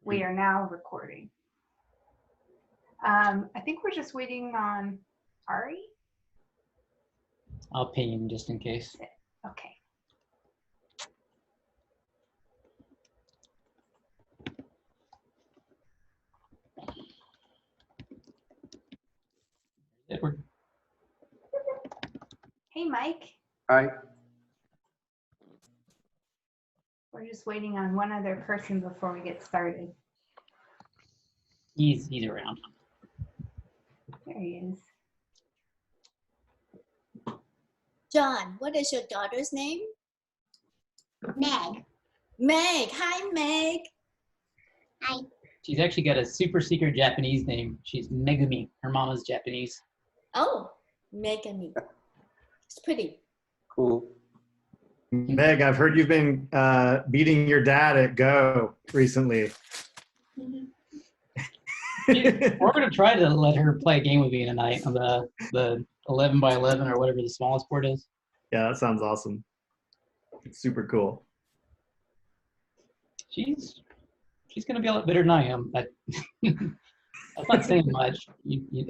We are now recording. I think we're just waiting on Ary. I'll ping him just in case. Okay. Edward. Hey, Mike. Hi. We're just waiting on one other person before we get started. He's around. There he is. John, what is your daughter's name? Meg. Meg. Hi, Meg. Hi. She's actually got a super secret Japanese name. She's Megumi. Her mama's Japanese. Oh, Megami. It's pretty. Cool. Meg, I've heard you've been beating your dad at Go recently. We're going to try to let her play a game with me tonight on the 11 by 11 or whatever the smallest board is. Yeah, that sounds awesome. Super cool. She's going to be a lot better than I am. I'm not saying much,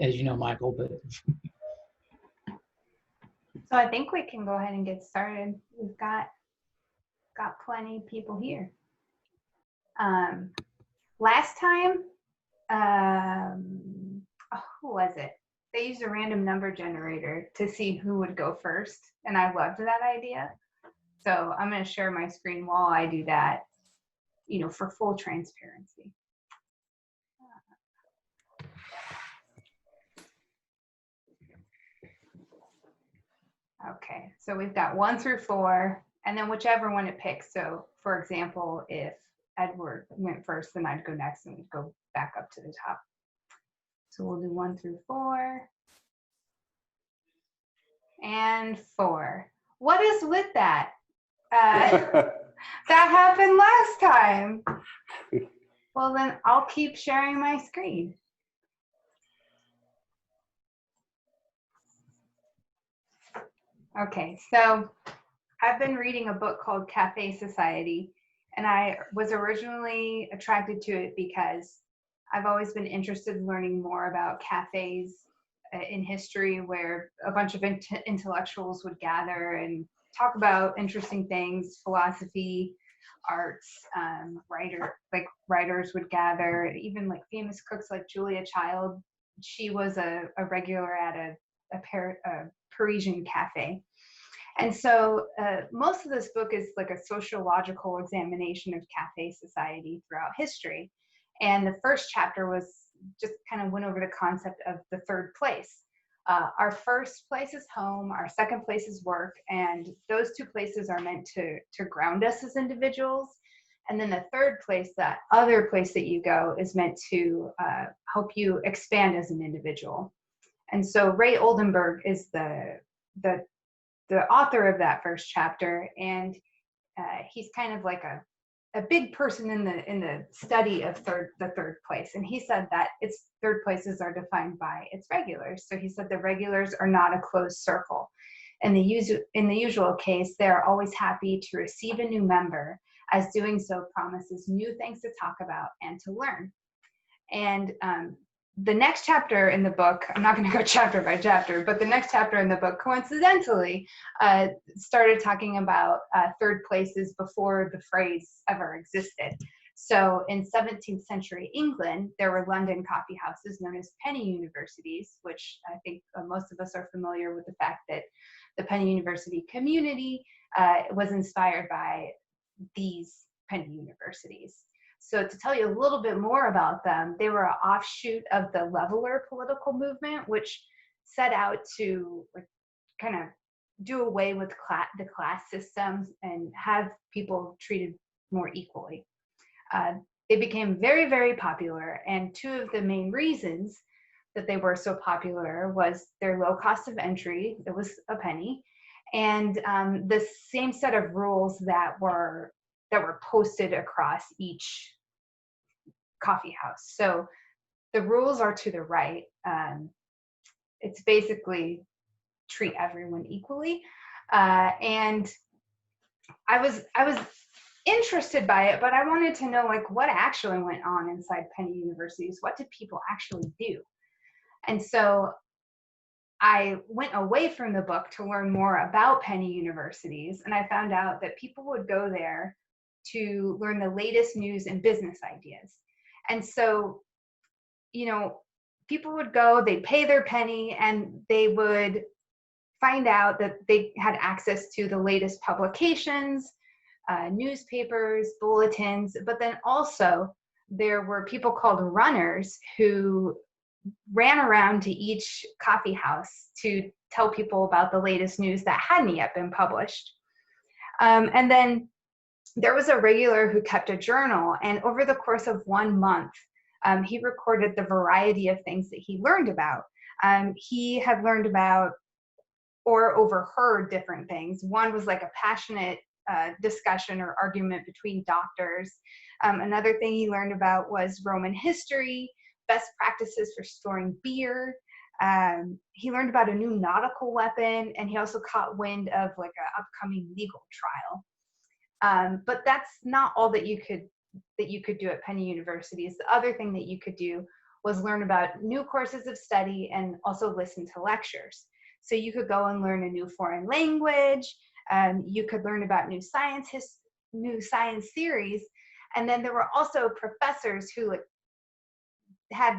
as you know, Michael, but... So I think we can go ahead and get started. We've got plenty of people here. Last time, who was it? They used a random number generator to see who would go first, and I loved that idea. So I'm going to share my screen while I do that, for full transparency. Okay, so we've got 1 through 4, and then whichever one it picks. So, for example, if Edward went first, then I'd go next and we'd go back up to the top. So we'll do 1 through 4. And 4. What is with that? That happened last time. Well, then I'll keep sharing my screen. Okay, so I've been reading a book called Cafe Society, and I was originally attracted to it because I've always been interested in learning more about cafes in history, where a bunch of intellectuals would gather and talk about interesting things, philosophy, arts, writers would gather, even like famous cooks like Julia Child. She was a regular at a Parisian cafe. And so most of this book is like a sociological examination of cafe society throughout history. And the first chapter was just kind of went over the concept of the third place. Our first place is home, our second place is work, and those two places are meant to ground us as individuals. And then the third place, that other place that you go, is meant to help you expand as an individual. And so Ray Oldenburg is the author of that first chapter, and he's kind of like a big person in the study of the third place. And he said that its third places are defined by its regulars. So he said the regulars are not a closed circle. In the usual case, they are always happy to receive a new member, as doing so promises new things to talk about and to learn. And the next chapter in the book, I'm not going to go chapter by chapter, but the next chapter in the book coincidentally started talking about third places before the phrase ever existed. So in 17th century England, there were London coffee houses known as penny universities, which I think most of us are familiar with the fact that the penny university community was inspired by these penny universities. So to tell you a little bit more about them, they were an offshoot of the Leveler political movement, which set out to kind of do away with the class systems and have people treated more equally. They became very, very popular, and two of the main reasons that they were so popular was their low cost of entry. It was a penny, and the same set of rules that were posted across each coffee house. So the rules are to the right. It's basically treat everyone equally. And I was interested by it, but I wanted to know like what actually went on inside Penny universities. What did people actually do? And so I went away from the book to learn more about Penny universities, and I found out that people would go there to learn the latest news and business ideas. And so, you know, people would go, they'd pay their penny, and they would find out that they had access to the latest publications, newspapers, bulletins, but then also there were people called runners who ran around to each coffee house to tell people about the latest news that hadn't yet been published. And then there was a regular who kept a journal, and over the course of 1 month, he recorded the variety of things that he learned about. He had learned about or overheard different things. One was like a passionate discussion or argument between doctors. Another thing he learned about was Roman history, best practices for storing beer. He learned about a new nautical weapon, and he also caught wind of like an upcoming legal trial. But that's not all that you could do at Penny universities. The other thing that you could do was learn about new courses of study and also listen to lectures. So you could go and learn a new foreign language. You could learn about new science theories. And then there were also professors who had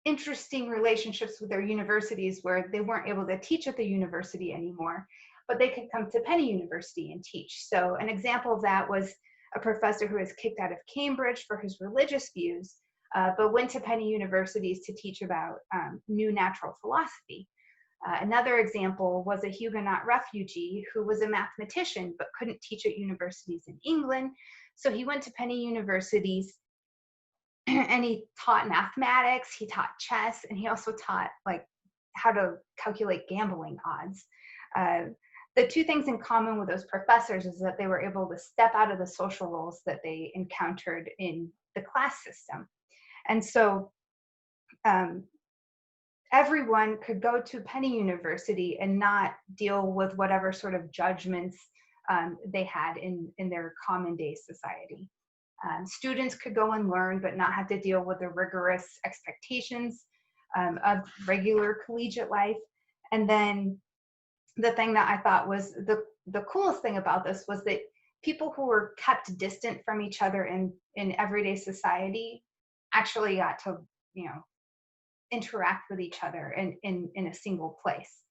interesting relationships with their universities where they weren't able to teach at the university anymore, but they could come to Penny University and teach. So an example of that was a professor who was kicked out of Cambridge for his religious views, but went to Penny universities to teach about new natural philosophy. Another example was a Huguenot refugee who was a mathematician but couldn't teach at universities in England. So he went to Penny universities and he taught mathematics, he taught chess, and he also taught like how to calculate gambling odds. The two things in common with those professors is that they were able to step out of the social roles that they encountered in the class system. And so everyone could go to Penny University and not deal with whatever sort of judgments they had in their common day society. Students could go and learn, but not have to deal with the rigorous expectations of regular collegiate life. And then the thing that I thought was the coolest thing about this was that people who were kept distant from each other in everyday society actually got to, interact with each other in a single place.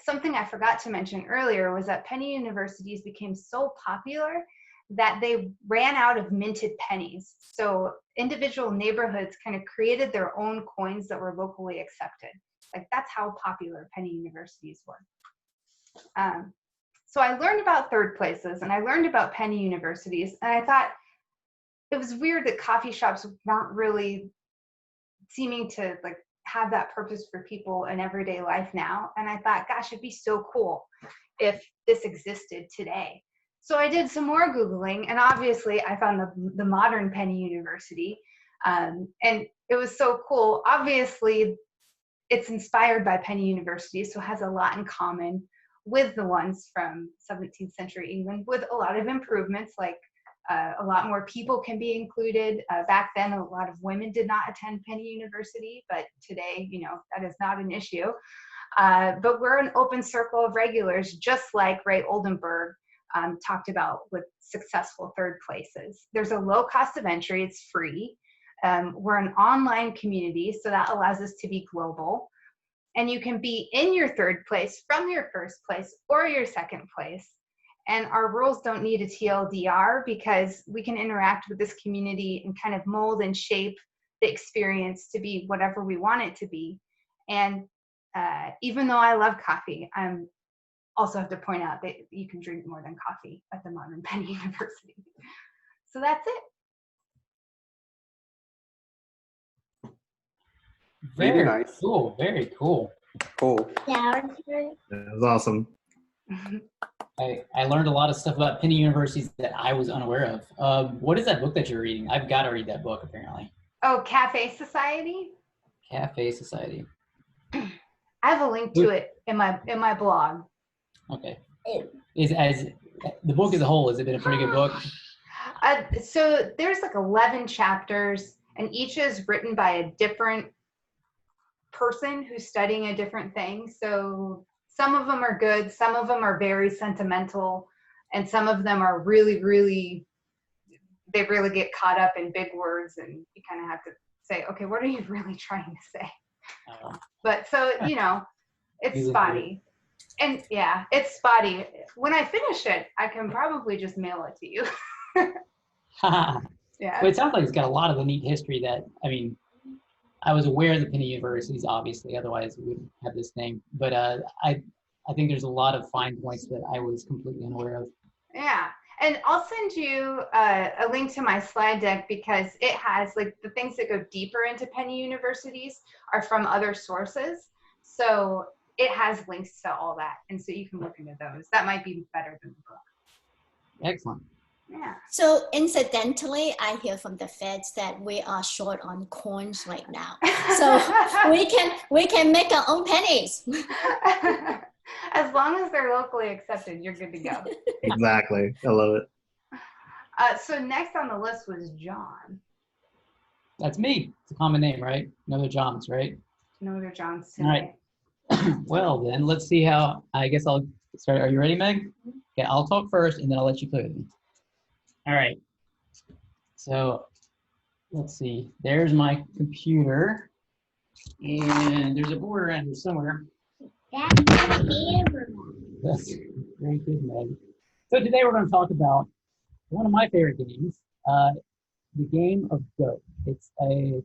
Something I forgot to mention earlier was that Penny universities became so popular that they ran out of minted pennies. So individual neighborhoods kind of created their own coins that were locally accepted. Like that's how popular Penny universities were. So I learned about third places and I learned about Penny universities, and I thought it was weird that coffee shops weren't really seeming to like have that purpose for people in everyday life now. And I thought, gosh, it'd be so cool if this existed today. So I did some more Googling, and obviously I found the modern Penny University, and it was so cool. Obviously, it's inspired by Penny University, so it has a lot in common with the ones from 17th century England, with a lot of improvements, like a lot more people can be included. Back then, a lot of women did not attend Penny University, but today, that is not an issue. But we're an open circle of regulars, just like Ray Oldenburg talked about with successful third places. There's a low cost of entry, it's free. We're an online community, so that allows us to be global. And you can be in your third place from your first place or your second place. And our rules don't need a TLDR because we can interact with this community and kind of mold and shape the experience to be whatever we want it to be. And even though I love coffee, I also have to point out that you can drink more than coffee at the modern Penny University. So that's it. Very nice. cool. Very cool. Cool. Yeah. That was awesome. I learned a lot of stuff about Penny universities that I was unaware of. What is that book that you're reading? I've got to read that book, apparently. Oh, Cafe Society? Cafe Society. I have a link to it in my blog. Okay. It- The book as a whole, has it been a pretty good book? So there's like 11 chapters, and each is written by a different person who's studying a different thing. So some of them are good, some of them are very sentimental, and some of them are really, really, they really get caught up in big words, and you kind of have to say, okay, what are you really trying to say? But so, you know, it's spotty. And yeah, it's spotty. When I finish it, I can probably just mail it to you. Yeah. Well, it sounds like it's got a lot of the neat history that, I mean, I was aware of the Penny Universities, obviously, otherwise we wouldn't have this name. But I think there's a lot of fine points that I was completely unaware of. Yeah. And I'll send you a link to my slide deck, because it has like the things that go deeper into Penny Universities are from other sources. So it has links to all that. And so you can look into those. That might be better than the book. Excellent. Yeah. So incidentally, I hear from the feds that we are short on coins right now. So we can make our own pennies. As long as they're locally accepted, you're good to go. Exactly. I love it. So next on the list was John. That's me. It's a common name, right? Another Johns, right? No other Johns today. All right. Well, then let's see how, I guess I'll start. Are you ready, Meg? Okay, I'll talk first and then I'll let you play with me. All right. So let's see. There's my computer. And there's a board around here somewhere. That's very good, Meg. So today we're going to talk about one of my favorite games, the game of Go. It's a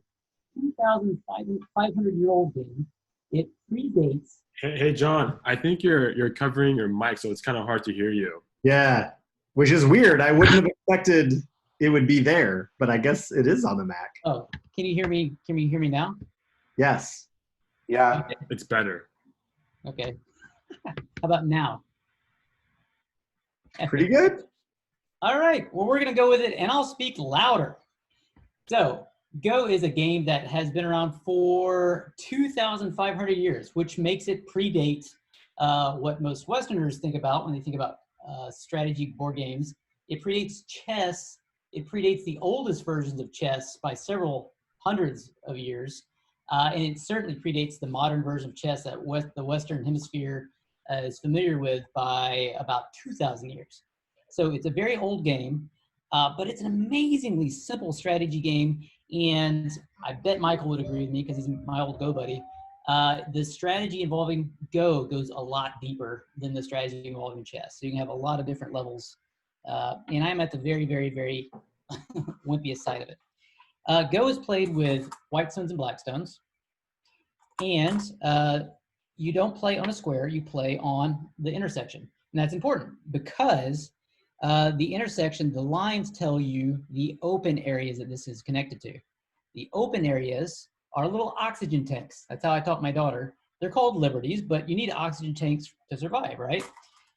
2,500-year-old game. It predates. Hey, John, I think you're covering your mic, so it's kind of hard to hear you. Yeah, which is weird. I wouldn't have expected it would be there, but I guess it is on the Mac. Oh, can you hear me? Can you hear me now? Yes. Yeah. It's better. Okay. How about now? Pretty good. All right. Well, we're going to go with it, and I'll speak louder. So, Go is a game that has been around for 2,500 years, which makes it predate what most Westerners think about when they think about strategy board games. It predates chess. It predates the oldest versions of chess by several hundreds of years. And it certainly predates the modern version of chess that the Western Hemisphere is familiar with by about 2,000 years. So it's a very old game, but it's an amazingly simple strategy game. And I bet Michael would agree with me because he's my old Go buddy. The strategy involving Go goes a lot deeper than the strategy involving chess. So you can have a lot of different levels. And I'm at the very, very, very wimpiest side of it. Go is played with white stones and black stones. And you don't play on a square, you play on the intersection. And that's important because the intersection, the lines tell you the open areas that this is connected to. The open areas are little oxygen tanks. That's how I taught my daughter. They're called liberties, but you need oxygen tanks to survive, right?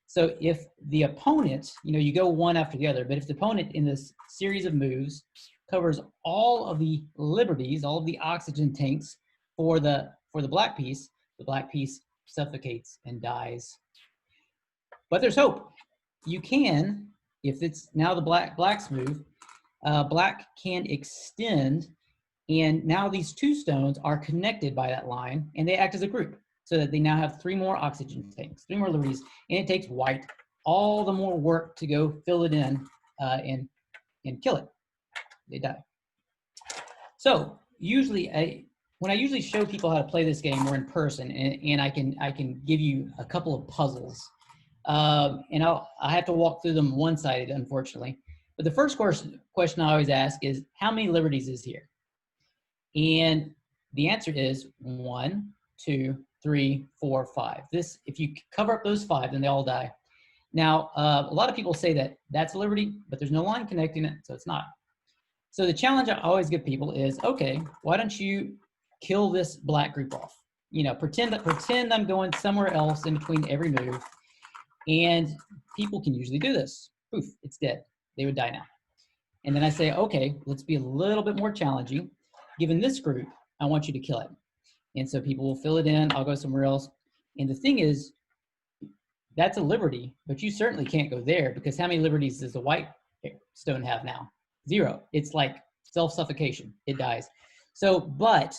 So if the opponent, you go one after the other, but if the opponent in this series of moves covers all of the liberties, all of the oxygen tanks for the black piece, the black piece suffocates and dies. But there's hope. You can, if it's now the black's move, black can extend, and now these two stones are connected by that line, and they act as a group, so that they now have 3 more oxygen tanks, 3 more liberties, and it takes white all the more work to go fill it in and kill it. They die. So usually, when I usually show people how to play this game, we're in person, and I can give you a couple of puzzles. And I have to walk through them one-sided, unfortunately. But the first question I always ask is, how many liberties is here? And the answer is 1, 2, 3, 4, 5. This, if you cover up those 5, then they all die. Now, a lot of people say that that's a liberty, but there's no line connecting it, so it's not. So the challenge I always give people is, okay, why don't you kill this black group off? Pretend I'm going somewhere else in between every move. And people can usually do this. Poof, it's dead. They would die now. And then I say, okay, let's be a little bit more challenging. Given this group, I want you to kill it. And so people will fill it in. I'll go somewhere else. And the thing is, that's a liberty, but you certainly can't go there because how many liberties does the white stone have now? 0. It's like self-suffocation. It dies. So, but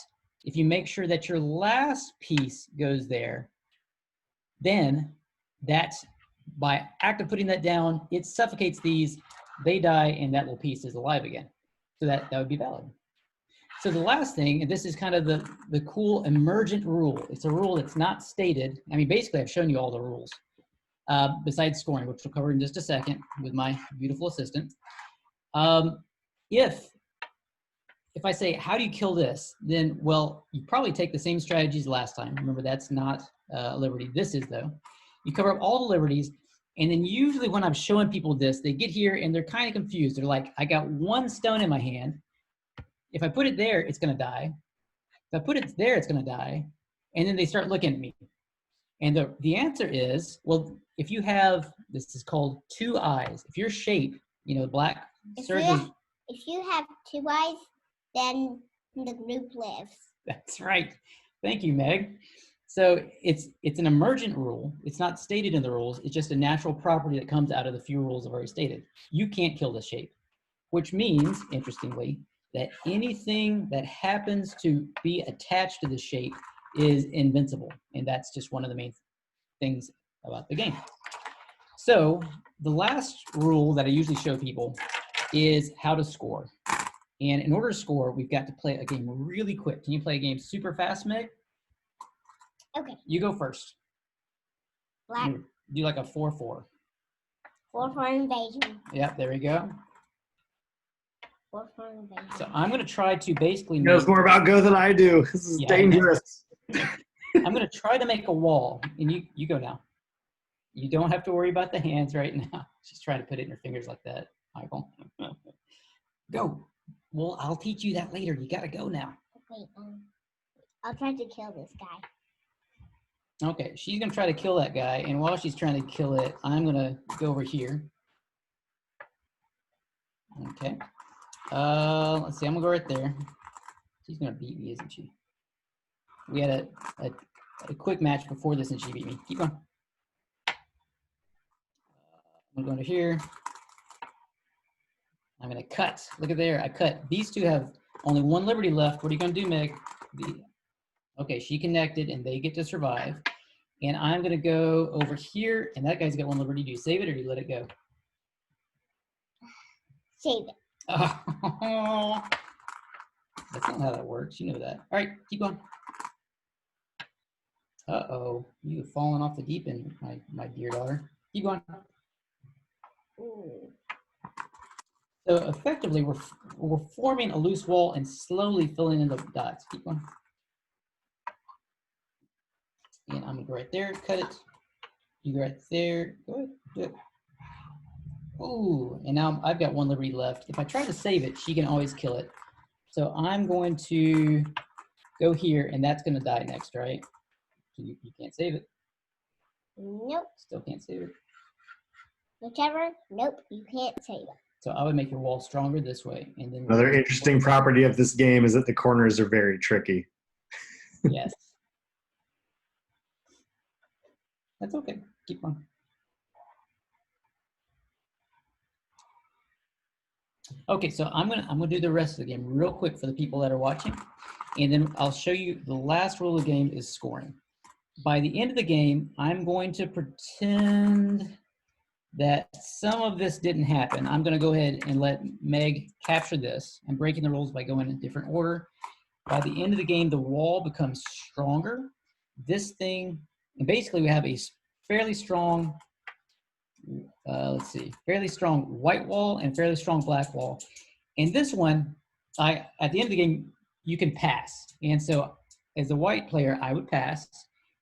if you make sure that your last piece goes there, then that's by act of putting that down, it suffocates these, they die, and that little piece is alive again. So that would be valid. So the last thing, and this is kind of the cool emergent rule. It's a rule that's not stated. I mean, basically, I've shown you all the rules besides scoring, which we'll cover in just a second with my beautiful assistant. If I say, how do you kill this? Then, well, you probably take the same strategies last time. Remember, that's not a liberty. This is, though. You cover up all the liberties, and then usually when I'm showing people this, they get here and they're kind of confused. They're like, I got one stone in my hand. If I put it there, it's going to die. If I put it there, it's going to die. And then they start looking at me. And the answer is, well, if you have, this is called 2 eyes. If your shape, the black circle. If you have 2 eyes, then the group lives. That's right. Thank you, Meg. So it's an emergent rule. It's not stated in the rules. It's just a natural property that comes out of the few rules I've already stated. You can't kill the shape, which means, interestingly, that anything that happens to be attached to the shape is invincible. And that's just one of the main things about the game. So the last rule that I usually show people is how to score. And in order to score, we've got to play a game really quick. Can you play a game super fast, Meg? Okay. You go first. Black. Do like a 4-4. 4-4 invasion. Yep, there we go. 4-4 invasion. So I'm going to try to basically He knows more about Go than I do. This is dangerous. I'm going to try to make a wall, and you go now. You don't have to worry about the hands right now. She's trying to put it in your fingers like that, Michael. Go. Well, I'll teach you that later. You got to go now. Wait, I'll try to kill this guy. Okay, she's going to try to kill that guy, and while she's trying to kill it, I'm going to go over here. Okay. Let's see, I'm going to go right there. She's going to beat me, isn't she? We had a quick match before this, and she beat me. Keep going. I'm going to here. I'm going to cut. Look at there. I cut. These two have only 1 liberty left. What are you going to do, Meg? Okay, she connected, and they get to survive. And I'm going to go over here, and that guy's got 1 liberty. Do you save it, or do you let it go? Save it. Oh, that's not how that works. You know that. All right, keep going. Uh-oh, you have fallen off the deep end, my dear daughter. Keep going. Ooh. So effectively, we're forming a loose wall and slowly filling in the dots. Keep going. And I'm gonna go right there, cut it. You go right there, go ahead, do it. Ooh, and now I've got 1 liberty left. If I try to save it, she can always kill it. So I'm going to go here, and that's gonna die next, right? You can't save it. Nope. Still can't save it. Whichever. Nope. You can't save it. So I would make your wall stronger this way, and then Another interesting property of this game is that the corners are very tricky. Yes. That's okay. Keep on. Okay, so I'm gonna do the rest of the game real quick for the people that are watching, and then I'll show you the last rule of the game is scoring. By the end of the game, I'm going to pretend that some of this didn't happen. I'm going to go ahead and let Meg capture this. I'm breaking the rules by going in a different order. By the end of the game, the wall becomes stronger. This thing, and basically we have a fairly strong, fairly strong white wall and fairly strong black wall. And this one, at the end of the game, you can pass. And so as a white player, I would pass,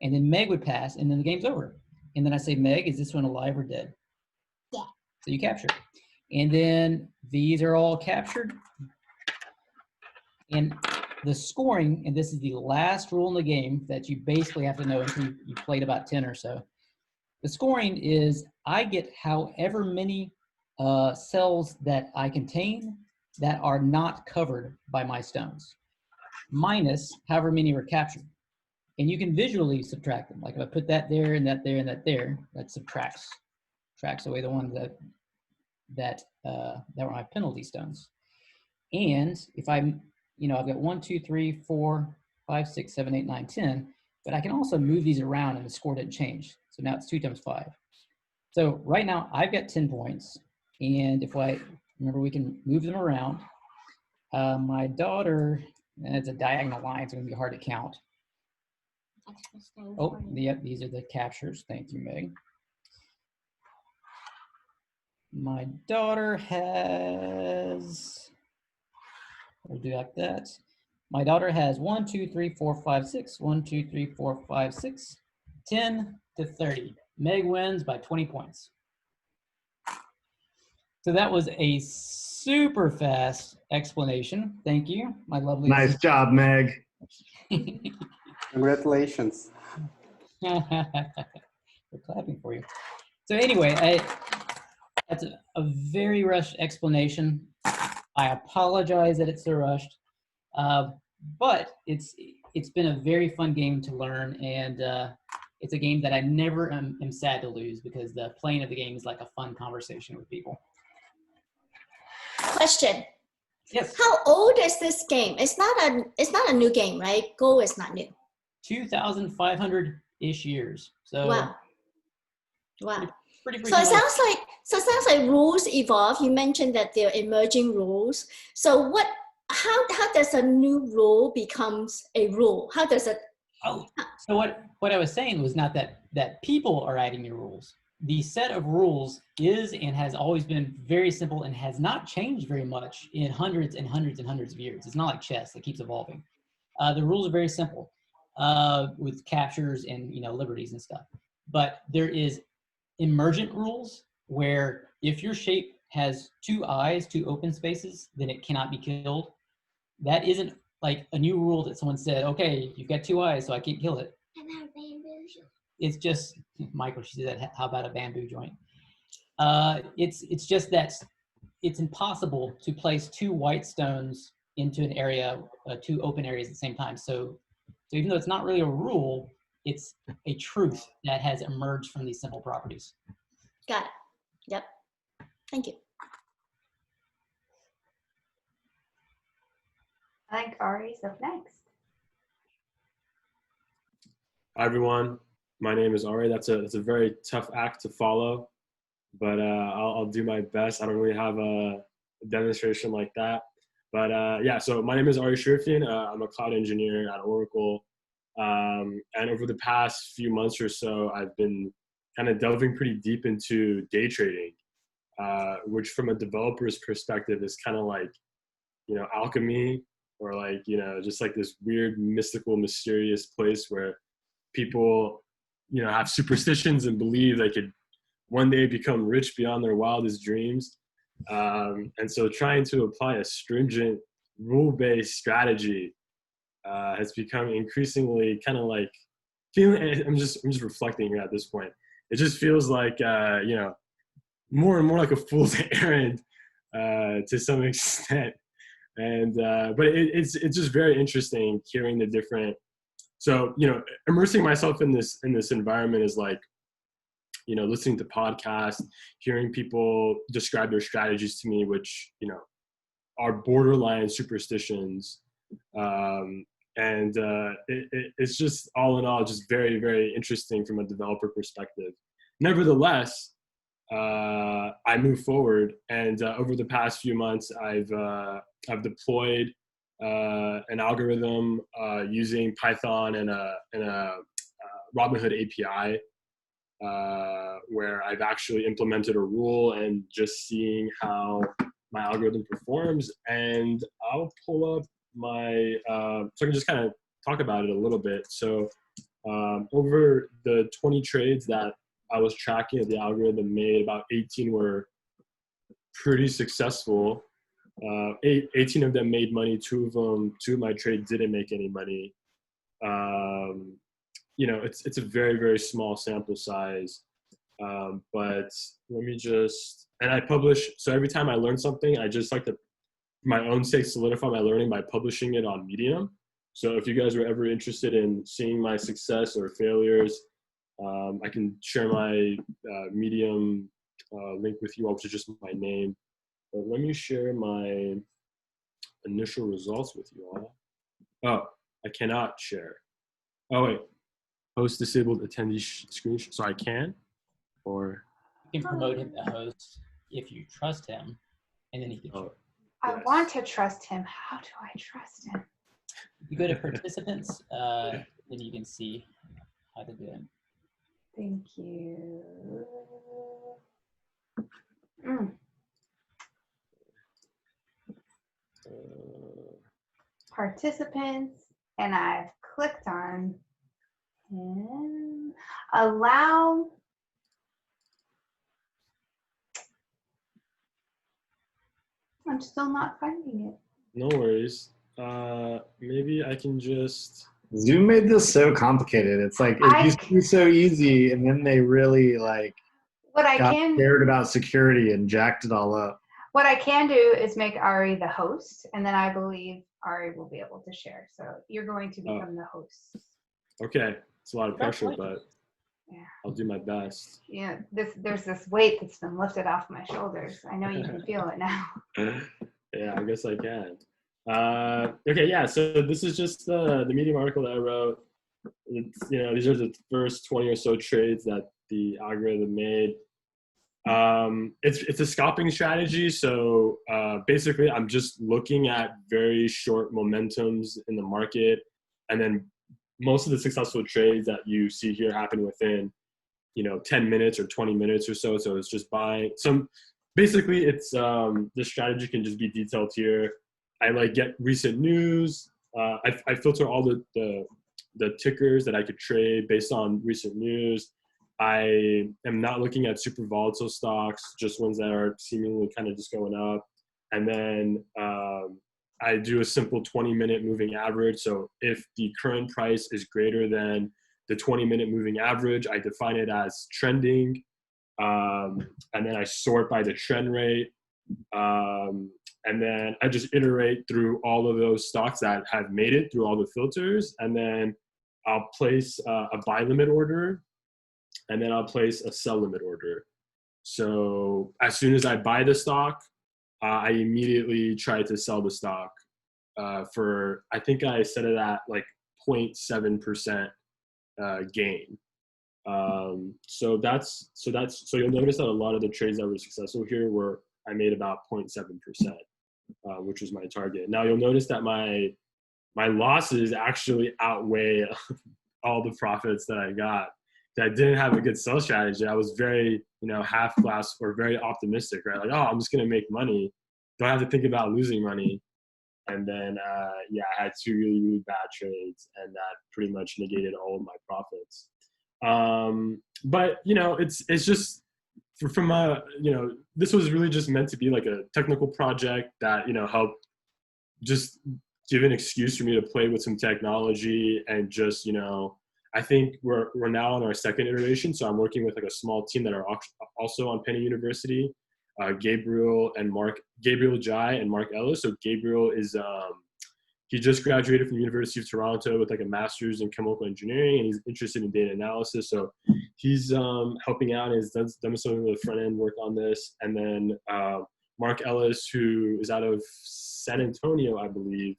and then Meg would pass, and then the game's over. And then I say, Meg, is this one alive or dead? Yeah. So you capture it. And then these are all captured. And the scoring, and this is the last rule in the game that you basically have to know until you played about 10 or so. The scoring is I get however many cells that I contain that are not covered by my stones, minus however many were captured. And you can visually subtract them. Like if I put that there and that there and that there, that subtracts away the ones that were my penalty stones. And if I'm, I've got 1, 2, 3, 4, 5, 6, 7, 8, 9, 10, but I can also move these around and the score didn't change. So now it's 2 times 5. So right now I've got 10 points. And if remember, we can move them around. My daughter, and it's a diagonal line, so it's gonna be hard to count. Oh, yep, these are the captures. Thank you, Meg. My daughter has, we'll do like that. My daughter has 1, 2, 3, 4, 5, 6. 1, 2, 3, 4, 5, 6. 10 to 30. Meg wins by 20 points. So that was a super fast explanation. Thank you, my lovely. Nice job, Meg. Congratulations. We're clapping for you. So anyway, that's a very rushed explanation. I apologize that it's so rushed, but it's been a very fun game to learn, and it's a game that I never am sad to lose, because the playing of the game is like a fun conversation with people. Question. Yes. How old is this game? It's not a new game, right? Go is not new. 2,500-ish years. So wow. Pretty So it sounds like rules evolve. You mentioned that there are emerging rules. So how does a new rule becomes a rule? How does it? Oh, so what I was saying was not that people are adding new rules. The set of rules is and has always been very simple and has not changed very much in hundreds and hundreds and hundreds of years. It's not like chess that keeps evolving. The rules are very simple with captures and liberties and stuff. But there is emergent rules where if your shape has 2 eyes, 2 open spaces, then it cannot be killed. That isn't like a new rule that someone said, okay, you've got 2 eyes, so I can't kill it. It's just, Michael, she said, how about a bamboo joint? It's just that it's impossible to place 2 white stones into an area, 2 open areas at the same time. So even though it's not really a rule, it's a truth that has emerged from these simple properties. Got it. Yep. Thank you. I think Ary's up next. Hi, everyone. My name is Ary. That's a very tough act to follow, but I'll do my best. I don't really have a demonstration like that. But yeah, so my name is Ary Sharifian. I'm a cloud engineer at Oracle. And over the past few months or so, I've been kind of delving pretty deep into day trading, which from a developer's perspective is kind of like, alchemy, or like, just like this weird, mystical, mysterious place where people, have superstitions and believe they could one day become rich beyond their wildest dreams. And so trying to apply a stringent rule-based strategy has become increasingly kind of like feeling, I'm just reflecting here at this point. It just feels like, more and more like a fool's errand to some extent. And, but it's just very interesting hearing the different, so, immersing myself in this environment is like, listening to podcasts, hearing people describe their strategies to me, which, are borderline superstitions. It's just all in all, just very, very interesting from a developer perspective. Nevertheless, I move forward, and over the past few months, I've deployed an algorithm using Python and a Robinhood API, where I've actually implemented a rule and just seeing how my algorithm performs. And I'll pull up my, so I can just kind of talk about it a little bit. So over the 20 trades that I was tracking that the algorithm made, about 18 were pretty successful. 18 of them made money. 2 of my trades didn't make any money. It's a very, very small sample size. But let me just, and I publish, so every time I learn something, I just like to, for my own sake, solidify my learning by publishing it on Medium. So if you guys were ever interested in seeing my success or failures, I can share my Medium link with you all, which is just my name. But let me share my initial results with you all. Oh, I cannot share. Oh wait, host disabled attendee screen. So I can, or You can promote him to host if you trust him, and then he can. oh, I yes. want to trust him. How do I trust him? If you go to participants, then you can see how to do it. Thank you. Mm. Participants, and I've clicked on allow. I'm still not finding it. No worries. Maybe I can just. Zoom made this so complicated. It's like it used to be so easy, and then they really like What I got can scared about security and jacked it all up. What I can do is make Ary the host, and then I believe Ary will be able to share. So you're going to become the host. Okay, it's a lot of pressure, but Yeah. I'll do my best. Yeah, there's this weight that's been lifted off my shoulders. I know you can feel it now. Yeah, I guess I can. Okay, yeah. So this is just the Medium article that I wrote. It's, these are the first 20 or so trades that the algorithm made. It's a scalping strategy. So basically, I'm just looking at very short momentums in the market, and then most of the successful trades that you see here happen within 10 minutes or 20 minutes or so. So it's just buying some. Basically, it's the strategy can just be detailed here. I get recent news. I filter all the tickers that I could trade based on recent news. I am not looking at super volatile stocks, just ones that are seemingly kind of just going up. And then I do a simple 20-minute moving average. So if the current price is greater than the 20-minute moving average, I define it as trending. And then I sort by the trend rate. And then I just iterate through all of those stocks that have made it through all the filters. And then I'll place a buy limit order, and then I'll place a sell limit order. So as soon as I buy the stock, I immediately try to sell the stock for, I think I set it at 0.7% gain. So you'll notice that a lot of the trades that were successful here I made about 0.7%, which was my target. Now you'll notice that my losses actually outweigh all the profits that I got. I didn't have a good sell strategy. I was very, half glass or very optimistic, right? I'm just going to make money. Don't have to think about losing money. And then, I had two really, really bad trades, and that pretty much negated all of my profits. But it's just from this was really just meant to be like a technical project that helped just give an excuse for me to play with some technology and just I think we're now on our second iteration, so I'm working with a small team that are also on Penn University, Gabriel Jai and Mark Ellis. So Gabriel is he just graduated from the University of Toronto with a master's in chemical engineering, and he's interested in data analysis. So he's helping out and has done some of the front end work on this. And then Mark Ellis, who is out of San Antonio, I believe,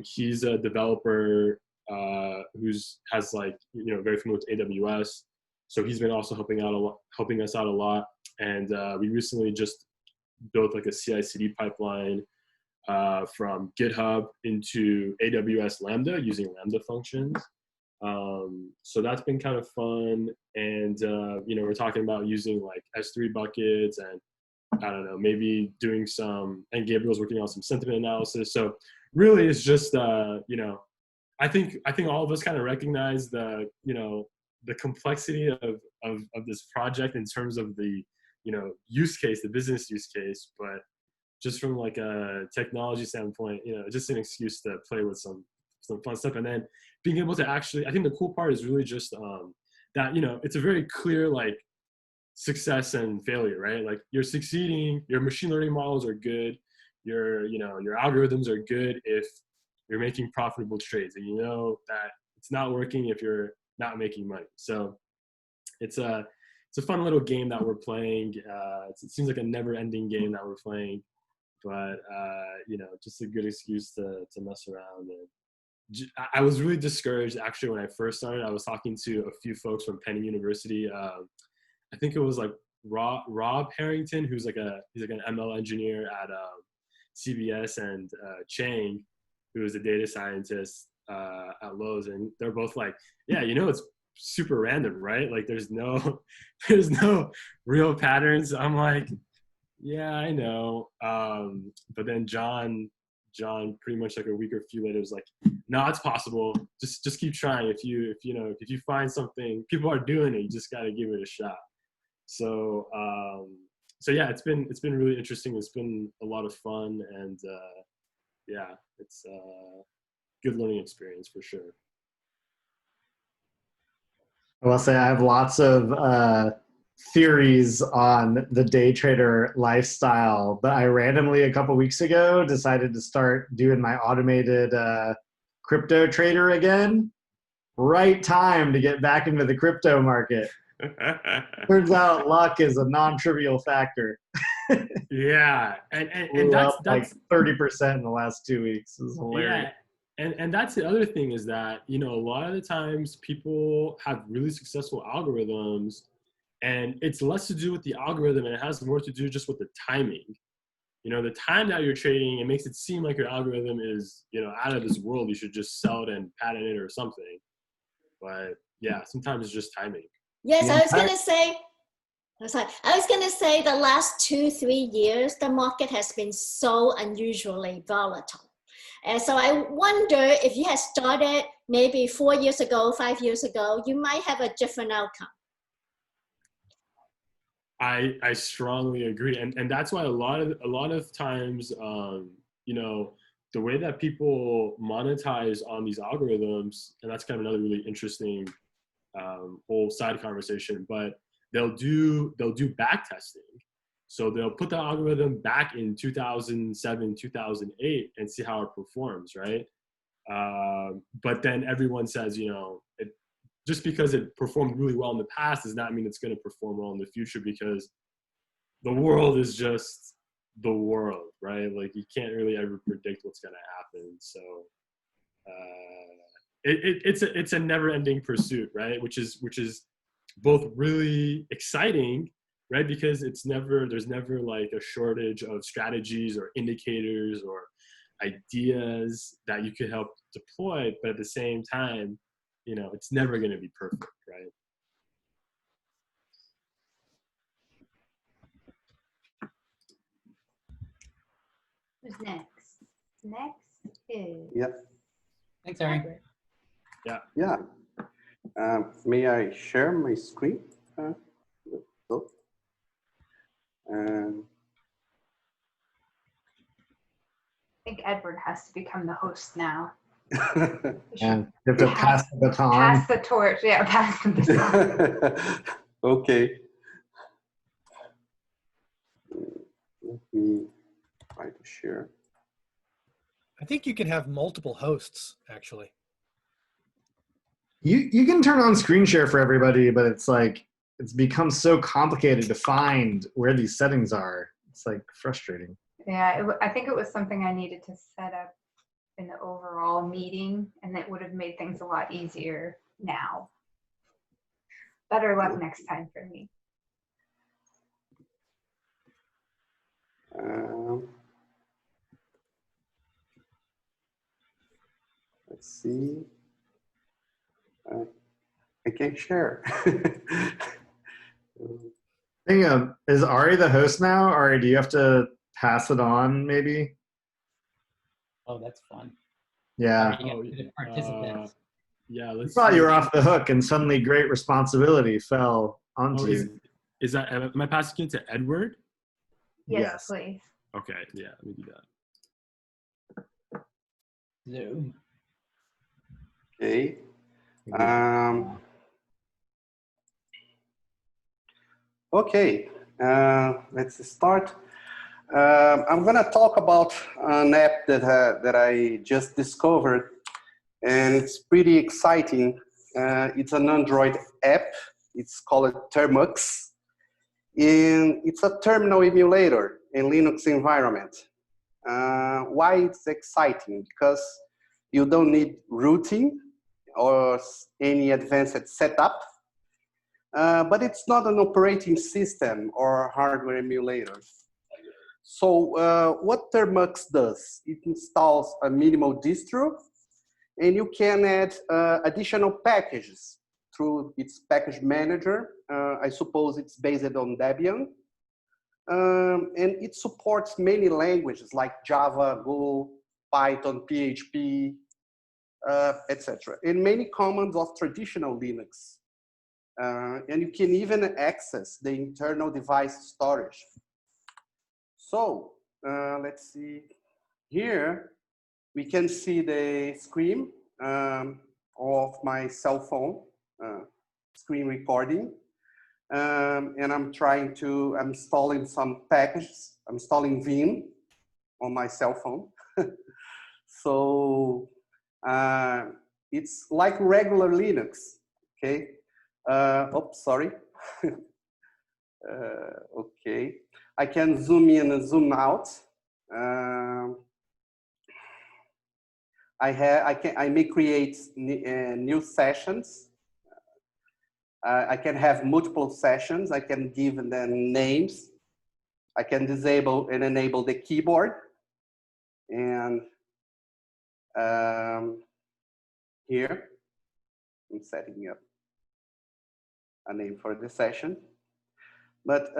he's a developer has very familiar with AWS. So he's been also helping us out a lot. And we recently just built a CI/CD pipeline from GitHub into AWS Lambda using Lambda functions. So that's been kind of fun. And, we're talking about using S3 buckets and I don't know, maybe doing and Gabriel's working on some sentiment analysis. So really it's just, I think all of us kind of recognize the complexity of this project in terms of the, use case, the business use case, but just from a technology standpoint, just an excuse to play with some fun stuff. And then being able to actually, I think the cool part is really just that, it's a very clear, success and failure, right? You're succeeding, your machine learning models are good, your algorithms are good if you're making profitable trades, and you know that it's not working if you're not making money. So it's a fun little game that we're playing. It seems like a never-ending game that we're playing, but you know, just a good excuse to mess around. And I was really discouraged actually when I first started. I was talking to a few folks from Penn University. I think it was like Rob Harrington, he's like an ML engineer at CBS, and Chang, who is a data scientist at Lowe's, and they're both like, yeah, you know, it's super random, right? Like there's no real patterns. I'm like, yeah, I know. But then John pretty much like a week or a few later was like, no, it's possible. Just keep trying. If you find something people are doing it, you just got to give it a shot. So yeah, it's been really interesting. It's been a lot of fun, and yeah, it's a good learning experience for sure. I will say I have lots of theories on the day trader lifestyle, but I randomly a couple weeks ago decided to start doing my automated crypto trader again. Right time to get back into the crypto market. Turns out luck is a non-trivial factor. Yeah, and that's like 30% in the last 2 weeks. It was hilarious. Yeah. And that's the other thing, is that, you know, a lot of the times people have really successful algorithms, and it's less to do with the algorithm and it has more to do just with the timing. You know, the time that you're trading, it makes it seem like your algorithm is, you know, out of this world. You should just sell it and patent it or something. But yeah, sometimes it's just timing. Yes, I was going to say the last 2-3 years, the market has been so unusually volatile. And so I wonder if you had started maybe 4 years ago, 5 years ago, you might have a different outcome. I strongly agree. And that's why a lot of times, you know, the way that people monetize on these algorithms, and that's kind of another really interesting whole side conversation, but they'll do back testing. So they'll put the algorithm back in 2007, 2008 and see how it performs, right? But then everyone says, you know, just because it performed really well in the past does not mean it's going to perform well in the future, because the world is just the world, right? Like you can't really ever predict what's going to happen. So it's a never-ending pursuit, right? Which is both really exciting, right? Because there's never like a shortage of strategies or indicators or ideas that you could help deploy, but at the same time, you know, it's never going to be perfect, right? Who's next? Next is. Yep. Thanks, Ary. Yeah. May I share my screen? I think Edward has to become the host now. And you have to pass the baton. Pass the torch. Yeah, pass the baton. Okay. Let me try to share. I think you can have multiple hosts, actually. You can turn on screen share for everybody, but it's like it's become so complicated to find where these settings are. It's like frustrating. Yeah, I think it was something I needed to set up in the overall meeting, and it would have made things a lot easier now. Better luck next time for me. Let's see. I can't share. Is Ary the host now? Ary, do you have to pass it on maybe? Oh, that's fun. Yeah. Participants. Yeah. You thought you were off the hook, and suddenly great responsibility fell onto you. Is that, am I passing it to Edward? Yes, please. Okay, yeah, let me do that. Zoom. Okay. Okay, let's start. I'm going to talk about an app that I just discovered, and it's pretty exciting. It's an Android app. It's called Termux, and it's a terminal emulator in Linux environment. Why it's exciting? Because you don't need routing or any advanced setup, but it's not an operating system or hardware emulator. So what Termux does, it installs a minimal distro, and you can add additional packages through its package manager. I suppose it's based on Debian. And it supports many languages like Java, Go, Python, PHP, etc. And many commands of traditional Linux. And you can even access the internal device storage. So let's see. Here we can see the screen of my cell phone screen recording. And I'm installing some packages. I'm installing Vim on my cell phone. So it's like regular Linux, okay? Oops, sorry. Okay, I can zoom in and zoom out. I may create new sessions. I can have multiple sessions. I can give them names. I can disable and enable the keyboard. And here, I'm setting up a name for the session. But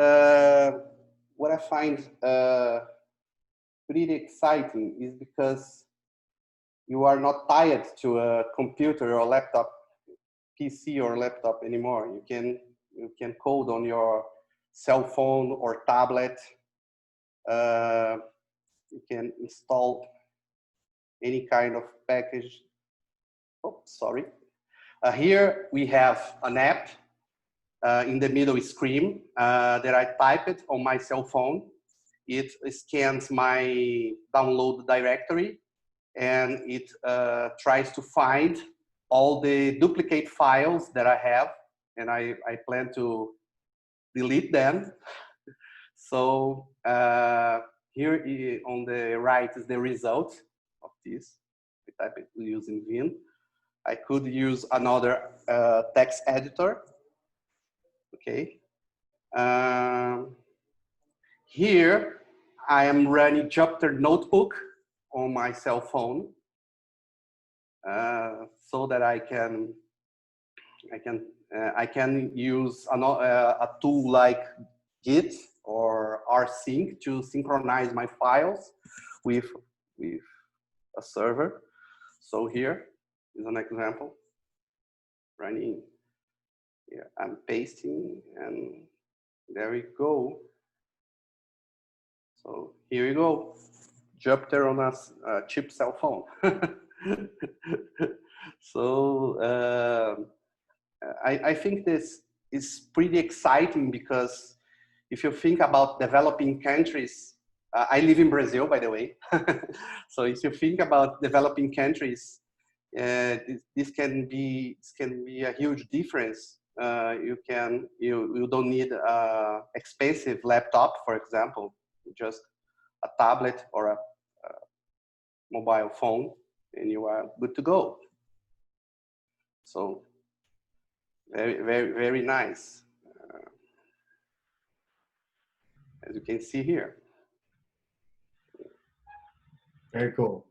what I find pretty exciting is because you are not tied to a computer or laptop, PC or laptop anymore. You can code on your cell phone or tablet. You can install any kind of package. Oh, sorry. Here we have an app in the middle screen that I typed on my cell phone. It scans my download directory, and it tries to find all the duplicate files that I have, and I plan to delete them. So here on the right is the result of this. I type it using Vim. I could use another text editor. Okay. Here I am running Jupyter Notebook on my cell phone, so that I can use a tool like Git or rsync to synchronize my files with a server. So here is an example running. Here I'm pasting, and there we go. So here you go, Jupyter on a cheap cell phone. So I think this is pretty exciting, because if you think about developing countries, I live in Brazil, by the way. So if you think about developing countries, this can be a huge difference. You don't need an expensive laptop, for example, just a tablet or a mobile phone, and you are good to go. So very, very, very nice, as you can see here. Very cool.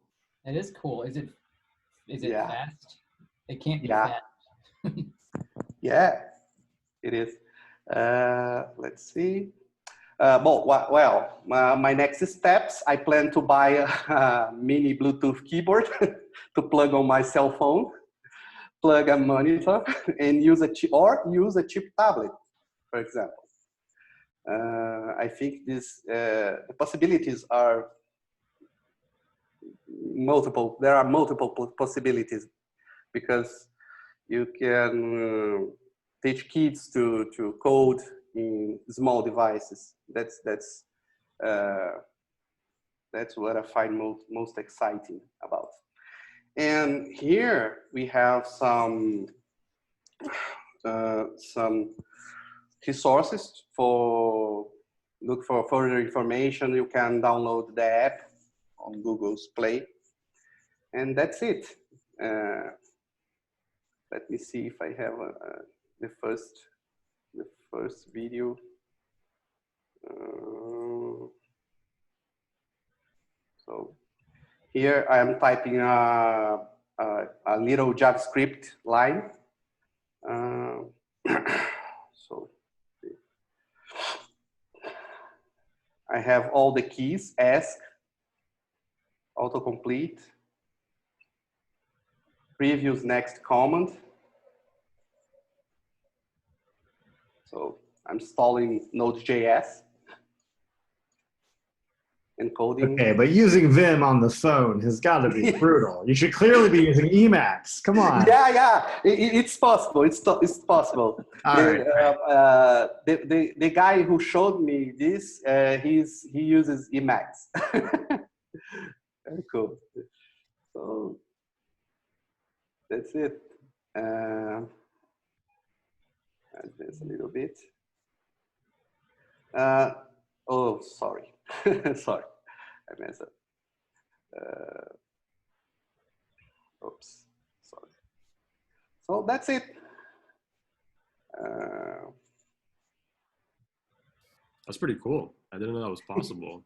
That is cool. Is it Yeah. fast? It can't be Yeah. fast. Yeah, it is. Let's see. Well, my next steps, I plan to buy a mini Bluetooth keyboard to plug on my cell phone, plug a monitor, and use a cheap tablet, for example. I think the possibilities are multiple. There are multiple possibilities, because you can teach kids to code in small devices. That's That's what I find most exciting about. And here we have some resources for look for further information. You can download the app on Google's Play, and that's it. Let me see if I have the first video. So here I am typing a little JavaScript line. So I have all the keys: ask, autocomplete, previous next command. So I'm installing Node.js. Encoding. Okay, but using Vim on the phone has got to be brutal. You should clearly be using Emacs. Come on. Yeah, it's possible. It's possible. The guy who showed me this, he uses Emacs. Very cool. So that's it. Advance a little bit. Oh, sorry. Sorry, I messed up. Oops, sorry. So that's it. That's pretty cool. I didn't know that was possible.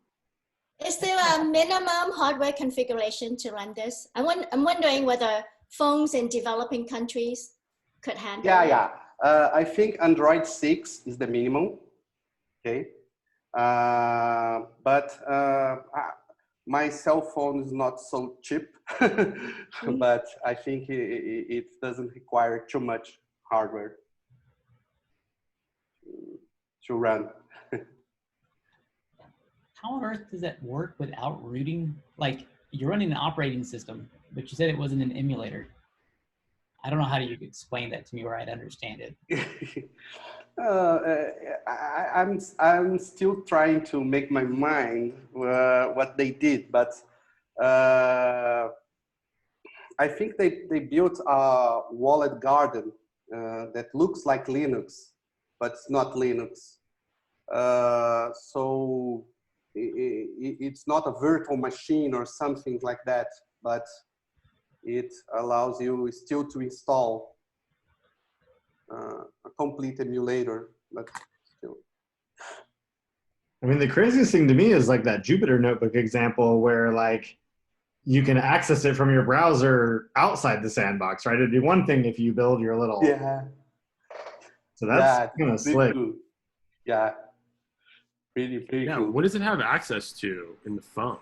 Is there a minimum hardware configuration to run this? I'm wondering whether phones in developing countries could handle it. Yeah. I think Android 6 is the minimum. Okay. But my cell phone is not so cheap, but I think it doesn't require too much hardware to run. How on earth does that work without rooting? Like, you're running an operating system, but you said it wasn't an emulator. I don't know how you explain that to me where I'd understand it. I'm still trying to make my mind what they did, but I think they built a walled garden that looks like Linux, but it's not Linux. So it's not a virtual machine or something like that, but it allows you still to install a complete emulator, but still. I mean, the craziest thing to me is like that Jupyter Notebook example where like you can access it from your browser outside the sandbox, right? It'd be one thing if you build your little. Yeah. So that's kind of slick. Cool. Yeah. Pretty cool. What does it have access to in the phone?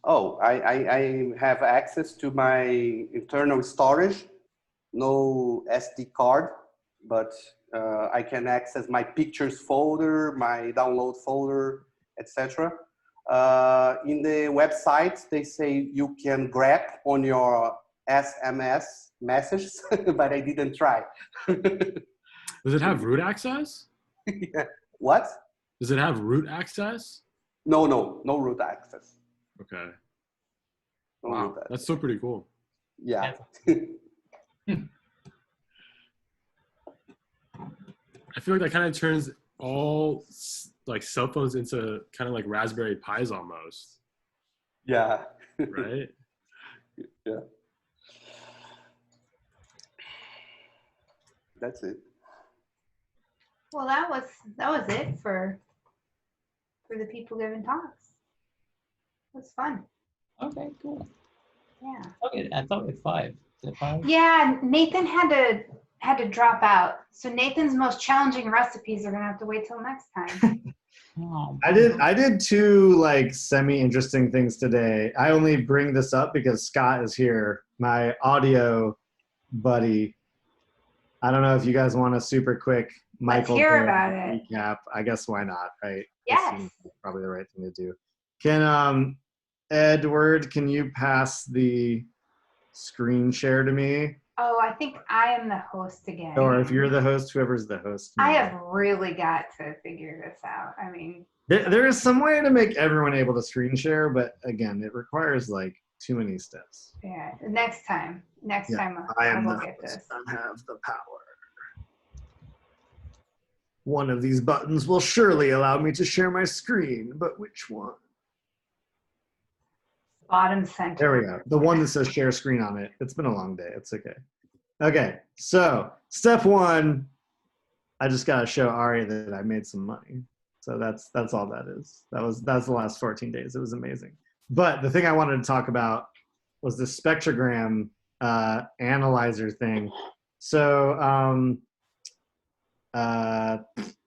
Oh, I have access to my internal storage, no SD card, but I can access my pictures folder, my download folder, etc. In the website, they say you can grab on your SMS messages, but I didn't try. Does it have root access? Yeah. What? Does it have root access? No root access. Okay. No Wow, root access. that's still pretty cool. Yeah. I feel like that kind of turns all like cell phones into kind of like Raspberry Pis almost. Yeah. Right? Yeah. That's it. Well, that was it for the people giving talks. It was fun. Okay, cool. Yeah. Okay, I thought it 5. Is it 5? Yeah, Nathan had to drop out. So Nathan's most challenging recipes are gonna have to wait till next time. Oh, I did 2 like semi-interesting things today. I only bring this up because Scott is here, my audio buddy. I don't know if you guys want a super quick Michael hear about it. recap. I guess why not, right? Yes. That's probably the right thing to do. Can Edward, can you pass the screen share to me? Oh, I think I am the host again. Or if you're the host, whoever's the host. I have really got to figure this out. I mean, There is some way to make everyone able to screen share, but again, it requires like too many steps. Yeah, next time I will get this. I have the power. One of these buttons will surely allow me to share my screen, but which one? Bottom center. There we go. The one that says share screen on it. It's been a long day. It's okay. Okay, so step one, I just gotta show Ary that I made some money. So that's all that is. That's the last 14 days. It was amazing. But the thing I wanted to talk about was the spectrogram analyzer thing. So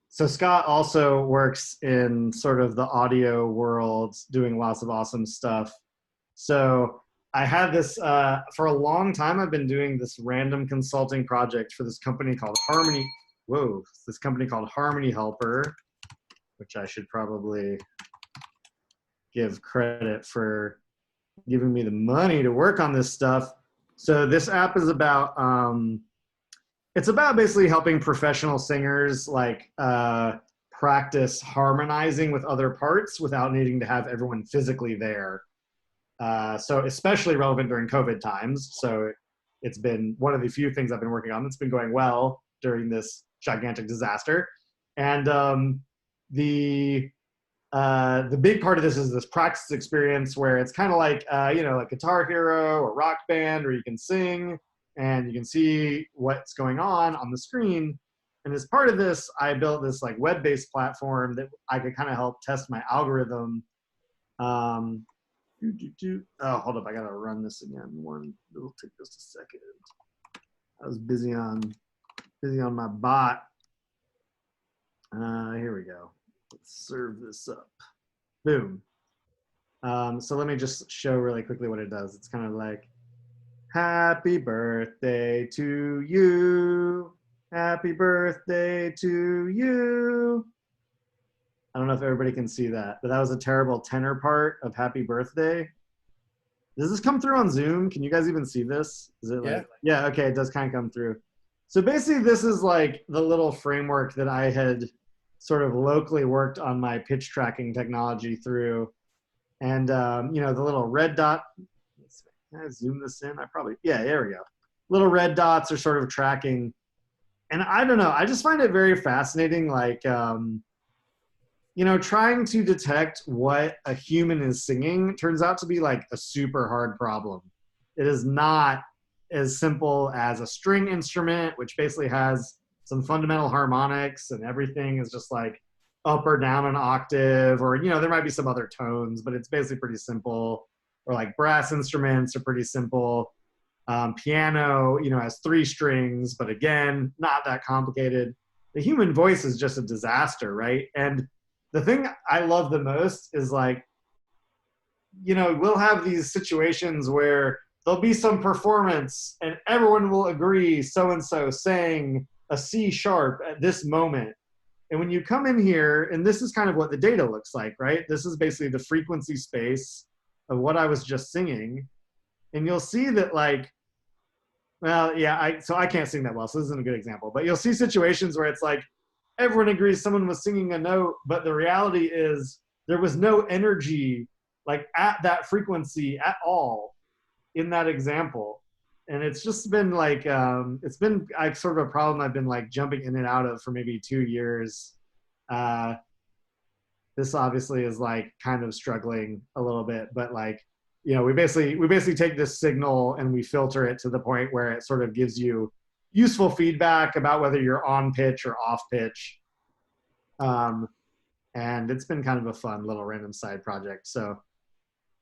so Scott also works in sort of the audio world, doing lots of awesome stuff. So I had this, for a long time, I've been doing this random consulting project for this company called Harmony Helper, which I should probably give credit for giving me the money to work on this stuff. So this app is about, it's about basically helping professional singers like practice harmonizing with other parts without needing to have everyone physically there. So especially relevant during COVID times. So it's been one of the few things I've been working on that's been going well during this gigantic disaster. And the big part of this is this practice experience where it's kind of like, like Guitar Hero or Rock Band, where you can sing and you can see what's going on the screen. And as part of this, I built this like web-based platform that I could kind of help test my algorithm. Oh, hold up, I gotta run this again. It'll take just a second. I was busy on my bot. Here we go. Let's serve this up. Boom. So let me just show really quickly what it does. It's kind of like, happy birthday to you. Happy birthday to you. I don't know if everybody can see that, but that was a terrible tenor part of happy birthday. Does this come through on Zoom? Can you guys even see this? Is it like, yeah, okay, it does kind of come through. So basically this is like the little framework that I had sort of locally worked on my pitch tracking technology through. And, the little red dot, can I zoom this in? There we go. Little red dots are sort of tracking. And I don't know, I just find it very fascinating, like, trying to detect what a human is singing turns out to be like a super hard problem. It is not as simple as a string instrument, which basically has some fundamental harmonics and everything is just like up or down an octave, or, there might be some other tones, but it's basically pretty simple. Or like brass instruments are pretty simple. Piano, has 3 strings, but again, not that complicated. The human voice is just a disaster, right? And the thing I love the most is like, we'll have these situations where there'll be some performance and everyone will agree so-and-so sang a C sharp at this moment. And when you come in here, and this is kind of what the data looks like, right? This is basically the frequency space of what I was just singing. And you'll see that like, so I can't sing that well, so this isn't a good example, but you'll see situations where it's like, everyone agrees someone was singing a note, but the reality is there was no energy like at that frequency at all in that example. And it's just been like, it's been sort of a problem I've been like jumping in and out of for maybe 2 years. This obviously is like kind of struggling a little bit, but like, we basically take this signal and we filter it to the point where it sort of gives you useful feedback about whether you're on pitch or off pitch. And it's been kind of a fun little random side project. So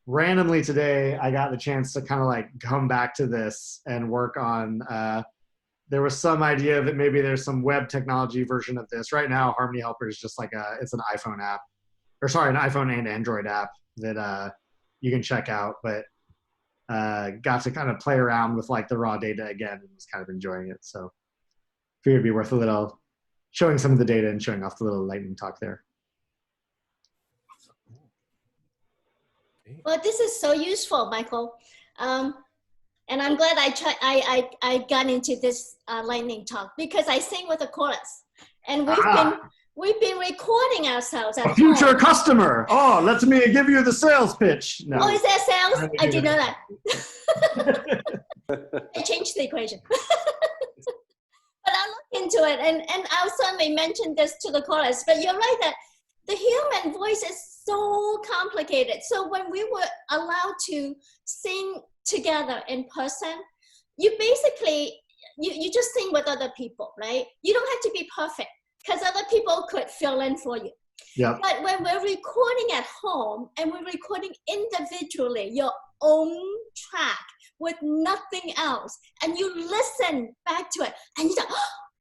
randomly today, I got the chance to kind of like come back to this and work on, there was some idea that maybe there's some web technology version of this. Right now, Harmony Helper is just like it's an iPhone app, an iPhone and Android app that you can check out, but got to kind of play around with like the raw data again and was kind of enjoying it. So figured it'd be worth a little showing some of the data and showing off the little lightning talk there. Well, this is so useful, Michael. And I'm glad I got into this lightning talk because I sing with a chorus. And we've been recording ourselves at A future home. customer. Oh, let me give you the sales pitch. No. Oh, is that sales? I didn't know that. that. I changed the equation. But I'll look into it, and I'll certainly mention this to the callers. But you're right that the human voice is so complicated. So when we were allowed to sing together in person, you basically, you just sing with other people, right? You don't have to be perfect because other people could fill in for you. Yeah. But when we're recording at home and we're recording individually your own track with nothing else, and you listen back to it and you go,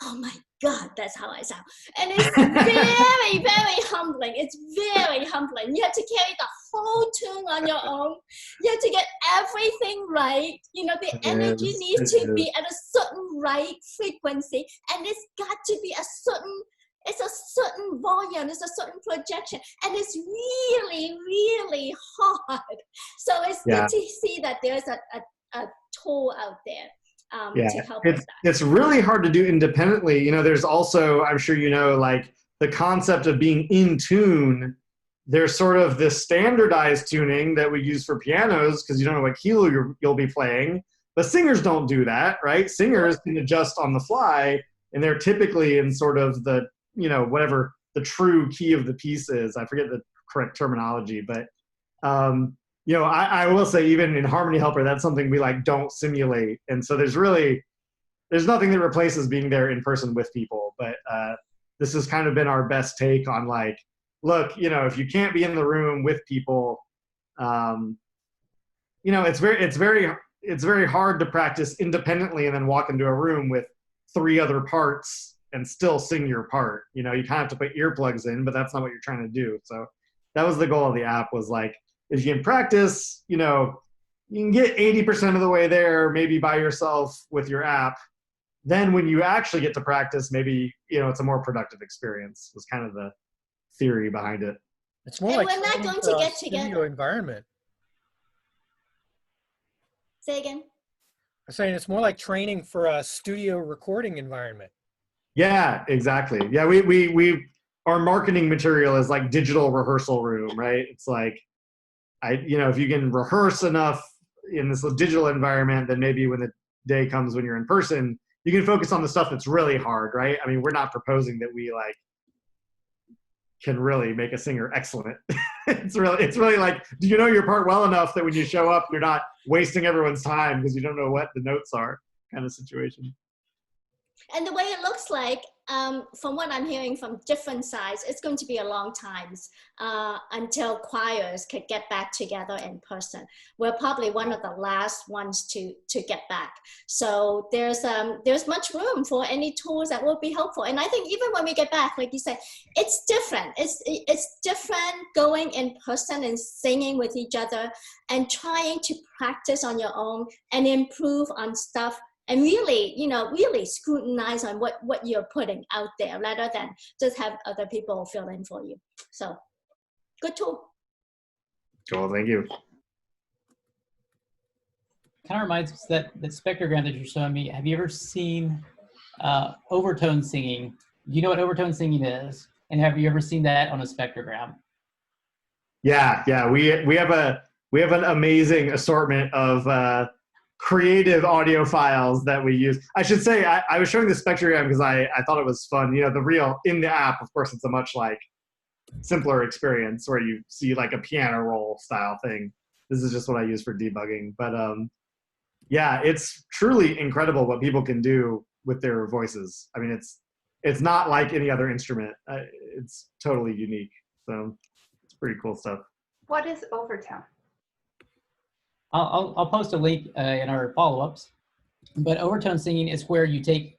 oh my God, that's how I sound. And it's very, very humbling. It's very humbling. You have to carry the whole tune on your own. You have to get everything right. You know, the energy needs to be at a certain right frequency, and it's got to be a certain volume, it's a certain projection, and it's really, really hard. So it's good to see that there's a tool out there to help with that. It's really hard to do independently. You know, there's also, I'm sure you know, like the concept of being in tune. There's sort of this standardized tuning that we use for pianos because you don't know what key you'll be playing. But singers don't do that, right? Singers can adjust on the fly, and they're typically in sort of the, you know, whatever the true key of the piece is. I forget the correct terminology, but you know, I will say even in Harmony Helper, that's something we like don't simulate. And so there's nothing that replaces being there in person with people. But this has kind of been our best take on like, look, you know, if you can't be in the room with people, you know, it's very hard to practice independently and then walk into a room with 3 other parts and still sing your part. You know, you kind of have to put earplugs in, but that's not what you're trying to do. So that was the goal of the app, was like, if you can practice, you know, you can get 80% of the way there, maybe by yourself with your app. Then when you actually get to practice, maybe, you know, it's a more productive experience, was kind of the theory behind it. It's more And like we're not going to get together. studio environment. Say again. I'm saying it's more like training for a studio recording environment. Yeah, exactly. Yeah, we our marketing material is like digital rehearsal room, right? It's like, you know, if you can rehearse enough in this digital environment, then maybe when the day comes when you're in person, you can focus on the stuff that's really hard, right? I mean, we're not proposing that we like can really make a singer excellent. It's really like, do you know your part well enough that when you show up, you're not wasting everyone's time because you don't know what the notes are, kind of situation. And the way it looks like, from what I'm hearing from different sides, it's going to be a long time until choirs could get back together in person. We're probably one of the last ones to get back. So there's much room for any tools that will be helpful. And I think even when we get back, like you said, it's different. It's different going in person and singing with each other and trying to practice on your own and improve on stuff. And really, you know, really scrutinize on what you're putting out there rather than just have other people fill in for you. So, good tool. Cool, thank you. Kind of reminds us that spectrogram that you're showing me. Have you ever seen overtone singing? You know what overtone singing is? And have you ever seen that on a spectrogram? Yeah. We have an amazing assortment of creative audio files that we use. I should say, I was showing the spectrogram because I thought it was fun. You know, in the app, of course, it's a much like simpler experience where you see like a piano roll style thing. This is just what I use for debugging. But yeah, it's truly incredible what people can do with their voices. I mean, it's not like any other instrument. It's totally unique. So it's pretty cool stuff. What is overtone? I'll post a link in our follow-ups. But overtone singing is where you take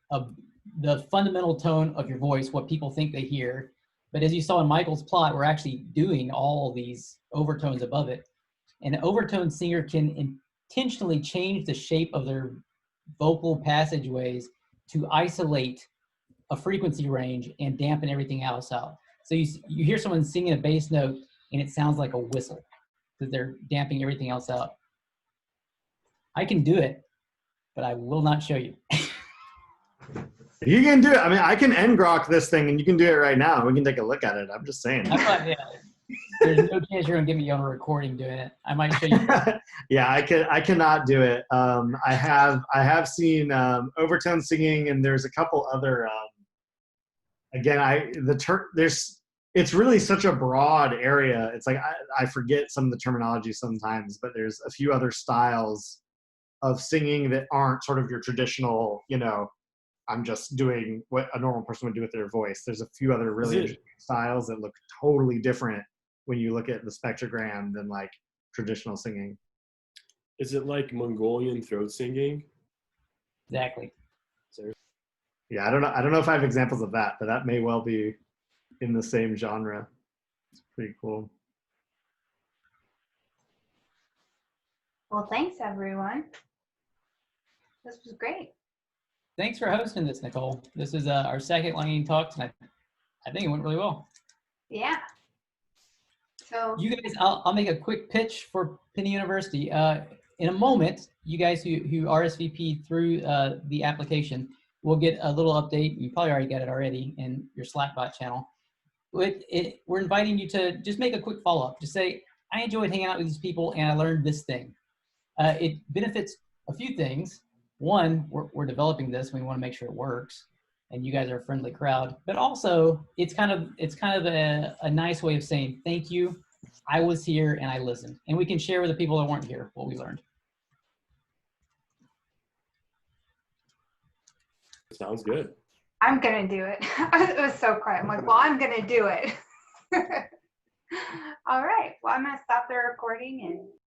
the fundamental tone of your voice, what people think they hear. But as you saw in Michael's plot, we're actually doing all these overtones above it. And an overtone singer can intentionally change the shape of their vocal passageways to isolate a frequency range and dampen everything else out. So you hear someone singing a bass note and it sounds like a whistle because they're damping everything else out. I can do it, but I will not show you. You can do it. I mean, I can end grok this thing, and you can do it right now. We can take a look at it. I'm just saying. Yeah, there's no chance you're gonna get me on a recording doing it. I might show you. Yeah, I cannot do it. I have seen overtone singing, and there's a couple other. Again, it's really such a broad area. It's like I forget some of the terminology sometimes, but there's a few other styles of singing that aren't sort of your traditional, I'm just doing what a normal person would do with their voice. There's a few other really interesting styles that look totally different when you look at the spectrogram than like traditional singing. Is it like Mongolian throat singing? Exactly. Yeah, I don't know if I have examples of that, but that may well be in the same genre. It's pretty cool. Well, thanks everyone. This was great. Thanks for hosting this, Nicole. This is our second lightning talk tonight. I think it went really well. Yeah. So you guys, I'll make a quick pitch for Penny University. In a moment, you guys who RSVP through the application will get a little update. You probably already got it already in your Slackbot channel. We're inviting you to just make a quick follow-up. Just say, I enjoyed hanging out with these people and I learned this thing. It benefits a few things. One, we're developing this and we want to make sure it works, and you guys are a friendly crowd. But also, it's kind of a nice way of saying thank you. I was here and I listened, and we can share with the people that weren't here what we learned. Sounds good. I'm gonna do it. It was so quiet. I'm like, well, I'm gonna do it. All right. Well, I'm gonna stop the recording and